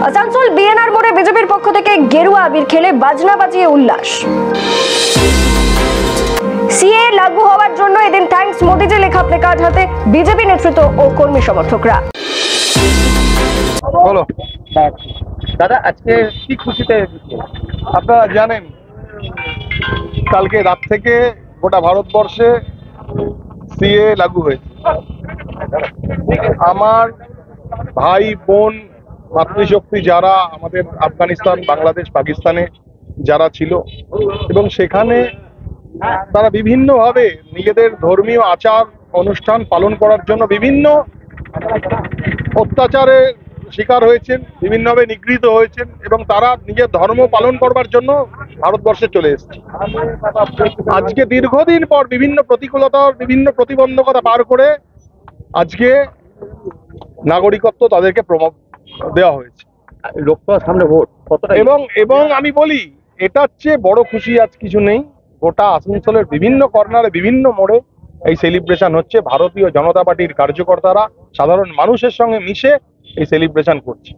Asansol BNR মোড়ে বিজেপির পক্ষ থেকে গেরুয়া আবির খেলে বাজনা বাজিয়ে উল্লাস। সিএ লাগু হওয়ার জন্য এদিন থ্যাঙ্কস মোদিজি লেখা প্লেকার্ড হাতে বিজেপি নেতৃত্ব ও কর্মী সমর্থকরা। বলো দাদা, আজকে কি খুশিতে? আপনারা জানেন কালকে রাত থেকে গোটা ভারতবর্ষে সিএ লাগু হয়েছে। আমার ভাই বোন মাতৃশক্তি যারা আমাদের আফগানিস্তান, বাংলাদেশ, পাকিস্তানে যারা ছিল এবং সেখানে তারা বিভিন্নভাবে নিজেদের ধর্মীয় আচার অনুষ্ঠান পালন করার জন্য বিভিন্ন অত্যাচারের শিকার হয়েছেন, বিভিন্নভাবে নিগৃহীত হয়েছেন এবং তারা নিজের ধর্ম পালন করবার জন্য ভারতবর্ষে চলে এসেছে। আজকে দীর্ঘদিন পর বিভিন্ন প্রতিকূলতার বিভিন্ন প্রতিবন্ধকতা পার করে আজকে নাগরিকত্ব তাদেরকে দেওয়া হয়েছে। লোকসভার সামনে ভোট কতটা? এবং আমি বলি, এটার চেয়ে বড় খুশি আজ কিছু নেই। গোটা আসানসোলের বিভিন্ন কর্নারে বিভিন্ন মোড়ে এই সেলিব্রেশন হচ্ছে। ভারতীয় জনতা পার্টির কার্যকর্তারা সাধারণ মানুষের সঙ্গে মিশে এই সেলিব্রেশন করছে।